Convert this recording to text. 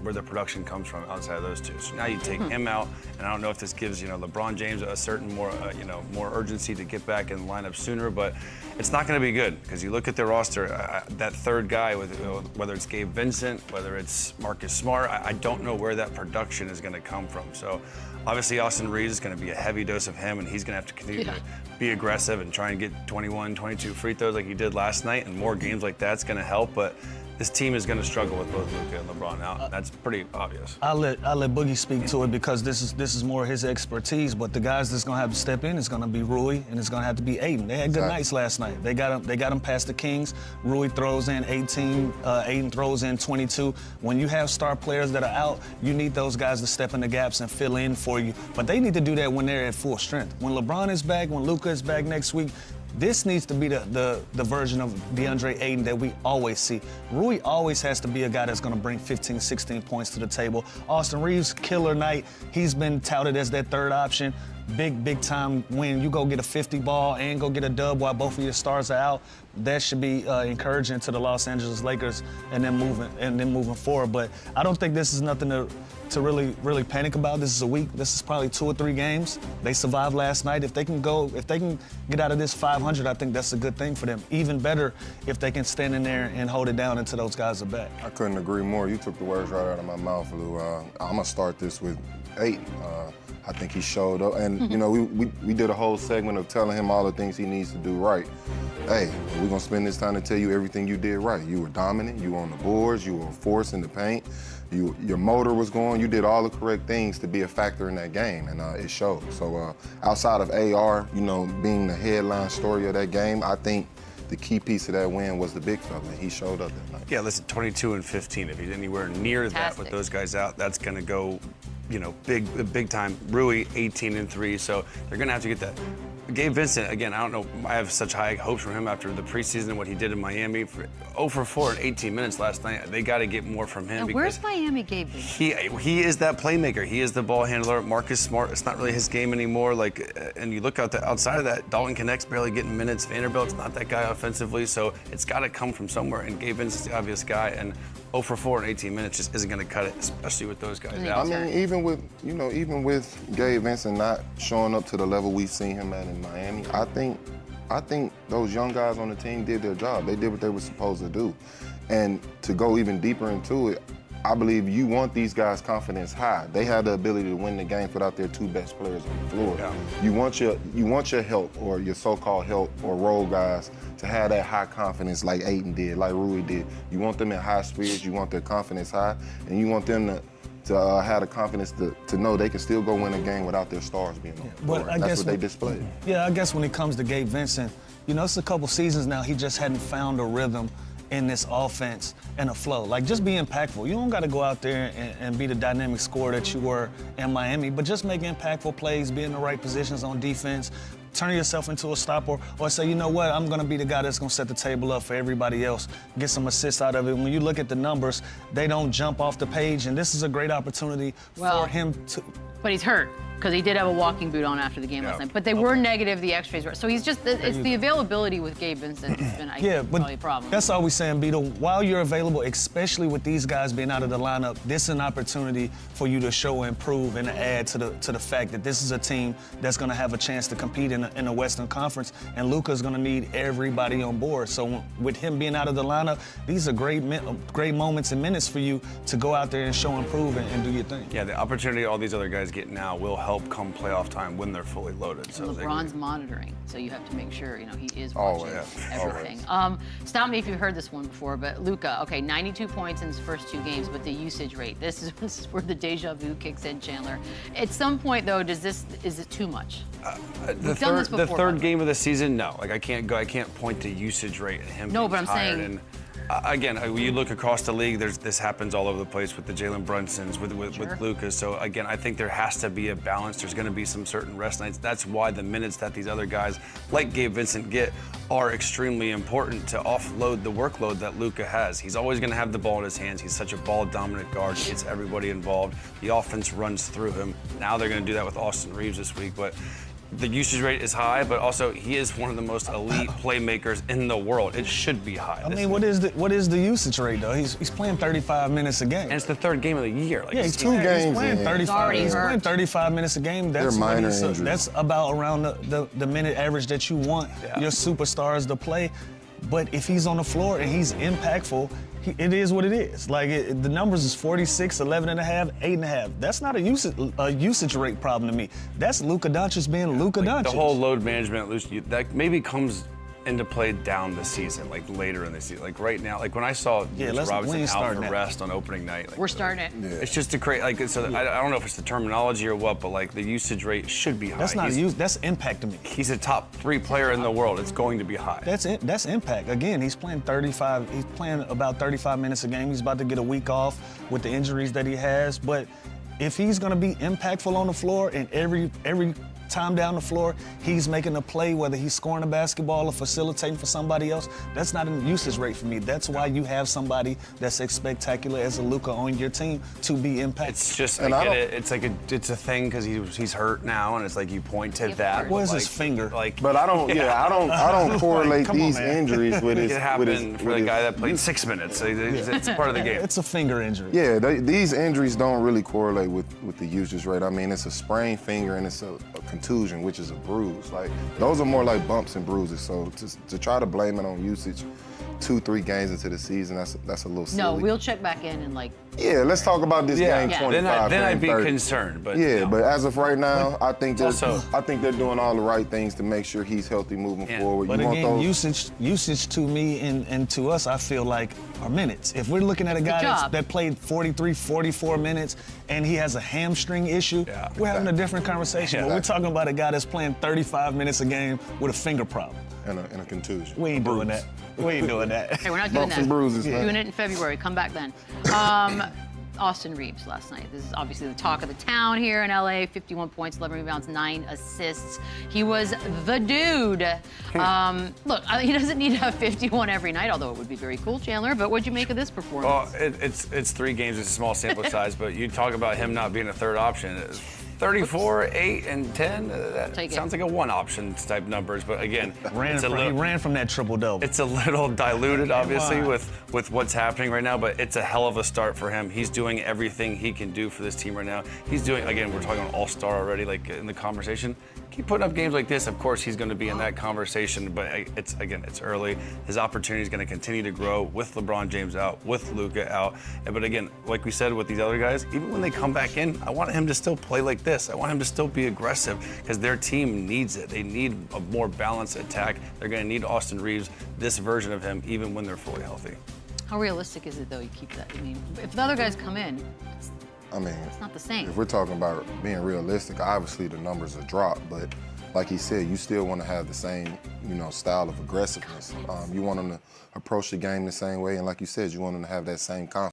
where the production comes from outside of those two. So now you take him out, and I don't know if this gives LeBron James a certain more urgency to get back in the lineup sooner, but it's not going to be good because you look at their roster. That third guy, with whether it's Gabe Vincent, whether it's Marcus Smart, I don't know where that production is going to come from. So obviously Austin Reaves is going to be a heavy dose of him, and he's going to have to continue to be aggressive and try and get 21, 22 free throws like he did last night, and more games like that's going to help. But this team is going to struggle with both Luka and LeBron now. That's pretty obvious. I'll let Boogie speak to it because this is more his expertise. But the guys that's going to have to step in is going to be Rui and it's going to have to be Aiden. They had good nights last night. They got him past the Kings. Rui throws in 18. Aiden throws in 22. When you have star players that are out, you need those guys to step in the gaps and fill in for you. But they need to do that when they're at full strength. When LeBron is back, when Luka is back next week, this needs to be the version of DeAndre Ayton that we always see. Rui always has to be a guy that's going to bring 15, 16 points to the table. Austin Reaves, killer night. He's been touted as that third option. Big time win. You go get a 50 ball and go get a dub while both of your stars are out. That should be encouraging to the Los Angeles Lakers and then moving forward. But I don't think this is nothing to really panic about. This is a week. This is probably 2 or 3 games. They survived last night. If they can get out of this 500, I think that's a good thing for them. Even better if they can stand in there and hold it down until those guys are back. I couldn't agree more. You took the words right out of my mouth, Lou. I'm gonna start this with Ayton. I think he showed up, and we did a whole segment of telling him all the things he needs to do right. Hey, we're gonna spend this time to tell you everything you did right. You were dominant. You were on the boards. You were a force in the paint. Your motor was going. You did all the correct things to be a factor in that game, and it showed. So outside of AR, being the headline story of that game, I think the key piece of that win was the big fella. He showed up that night. Yeah, listen, 22 and 15. If he's anywhere near that with those guys out, that's going to go, big time. Rui, 18 and 3. So they're going to have to get that. Gabe Vincent, again, I don't know. I have such high hopes for him after the preseason and what he did in Miami. 0 for 4 in 18 minutes last night. They got to get more from him. Now, where's Miami Gabe Vincent? He is that playmaker. He is the ball handler. Marcus Smart, it's not really his game anymore. And you look outside of that, Dalton Connect's barely getting minutes. Vanderbilt's not that guy offensively. So it's got to come from somewhere. And Gabe Vincent's the obvious guy. And 0 for 4 in 18 minutes just isn't going to cut it, especially with those guys out. I mean, even with Gabe Vincent not showing up to the level we've seen him at in Miami, I think those young guys on the team did their job. They did what they were supposed to do. And to go even deeper into it, I believe you want these guys' confidence high. They have the ability to win the game without their 2 best players on the floor. Yeah. You want your help, or your so-called help or role guys, to have that high confidence like Ayton did, like Rui did. You want them in high spirits, you want their confidence high, and you want them to have the confidence to know they can still go win a game without their stars being on the floor. That's what they displayed. Yeah, I guess when it comes to Gabe Vincent, it's a couple seasons now he just hadn't found a rhythm in this offense and a flow. Just be impactful. You don't got to go out there and be the dynamic scorer that you were in Miami, but just make impactful plays, be in the right positions on defense, turn yourself into a stopper, or say, you know what, I'm going to be the guy that's going to set the table up for everybody else, get some assists out of it. When you look at the numbers, they don't jump off the page, and this is a great opportunity for him to... But he's hurt, because he did have a walking boot on after the game last night. But they were negative, the x-rays were. So he's just, it's the availability with Gabe Vincent has been, I think, probably a problem. That's all we're saying, Beto. While you're available, especially with these guys being out of the lineup, this is an opportunity for you to show and prove and add to the fact that this is a team that's going to have a chance to compete in the Western Conference, and Luka's going to need everybody on board. So with him being out of the lineup, these are great moments and minutes for you to go out there and show and prove and do your thing. Yeah, the opportunity all these other guys get now will help come playoff time when they're fully loaded. So LeBron's monitoring, so you have to make sure he is watching everything. Stop me if you've heard this one before, but Luka, 92 points in his first 2 games, but the usage rate. This is where the deja vu kicks in, Chandler. At some point, though, is it too much? The third game of the season, no. I can't point to usage rate and him. No, being but I'm tired. saying. Again, when you look across the league, this happens all over the place with the Jalen Brunsons, with Luka. So again, I think there has to be a balance. There's going to be some certain rest nights. That's why the minutes that these other guys, like Gabe Vincent, get are extremely important to offload the workload that Luka has. He's always going to have the ball in his hands. He's such a ball-dominant guard. He gets everybody involved. The offense runs through him. Now they're going to do that with Austin Reaves this week, but the usage rate is high, but also he is one of the most elite playmakers in the world. It should be high. I mean, what is the usage rate though? He's playing 35 minutes a game. And it's the third game of the year. Like, Yeah, he's two games He's playing in. 35. He's hurt. playing 35 minutes a game. That's They're minor what injuries. That's about around the minute average that you want your superstars to play. But if he's on the floor and he's impactful, it is what it is. Like the numbers is 46, 11 and a half, 8 and a half. That's not a usage rate problem to me. That's Luka Doncic being Luka Doncic. The whole load management, that maybe comes into play down the season, like later in the season. Like right now, like when I saw Mitchell Robinson out for rest on opening night. Like, We're starting it. It's just a crazy, like, so I don't know if it's the terminology or what, but like the usage rate should be high. That's not that's impact to me. He's a top 3 player in the world. It's going to be high. That's impact. Again, he's playing 35. He's playing about 35 minutes a game. He's about to get a week off with the injuries that he has. But if he's going to be impactful on the floor and every time down the floor, he's making a play, whether he's scoring a basketball or facilitating for somebody else, that's not a usage rate for me. That's why you have somebody that's as spectacular as a Luka on your team to be impactful. It's just, I get it. It's like it's a thing because he's hurt now, and it's like you point to that. Where's like, his finger? Like, But I don't correlate Come on, these man. injuries with his. it happened for the guy that played 6 minutes. So it's part of the game. It's a finger injury. Yeah, these injuries don't really correlate with the usage rate. I mean, it's a sprained finger and it's a contusion, which is a bruise. Like those are more like bumps and bruises. So to try to blame it on usage 2-3 games into the season, that's a little silly. No, we'll check back in and like. Yeah, let's talk about this game 25. Then I'd be 30. concerned. But Yeah, no. but as of right now, I think also- they're doing all the right things to make sure he's healthy moving forward. But You want again, those- usage to me and to us, I feel like are minutes. If we're looking at a guy that played 43, 44 minutes and he has a hamstring issue, we're having a different conversation. Yeah, but we're talking about a guy that's playing 35 minutes a game with a finger problem. and a contusion. We ain't doing that. We ain't doing that. Hey, we're not doing Bumps that. and bruises, man. Doing it in February. Come back then. Austin Reaves last night. This is obviously the talk of the town here in LA. 51 points, 11 rebounds, 9 assists. He was the dude. Look, he doesn't need to have 51 every night, although it would be very cool, Chandler. But what'd you make of this performance? Well, it's 3 games. It's a small sample size, but you talk about him not being a third option. 34, 8, and 10. That Take it. sounds like a one option type numbers, but again, He ran from that triple-double. it's a little diluted, obviously, with what's happening right now, but it's a hell of a start for him. He's doing everything he can do for this team right now. He's doing, again, we're talking all-star already, like in the conversation. Keep putting up games like this, of course he's going to be in that conversation, but it's early. His opportunity is going to continue to grow with LeBron James out, with Luka out. But again, like we said with these other guys, even when they come back in, I want him to still play like this. I want him to still be aggressive because their team needs it. They need a more balanced attack. They're going to need Austin Reaves, this version of him, even when they're fully healthy. How realistic is it, though, you keep that? I mean, if the other guys come in, I mean, it's not the same. if we're talking about being realistic, obviously the numbers are dropped, but like he said, you still want to have the same, style of aggressiveness. You want them to approach the game the same way, and like you said, you want them to have that same confidence.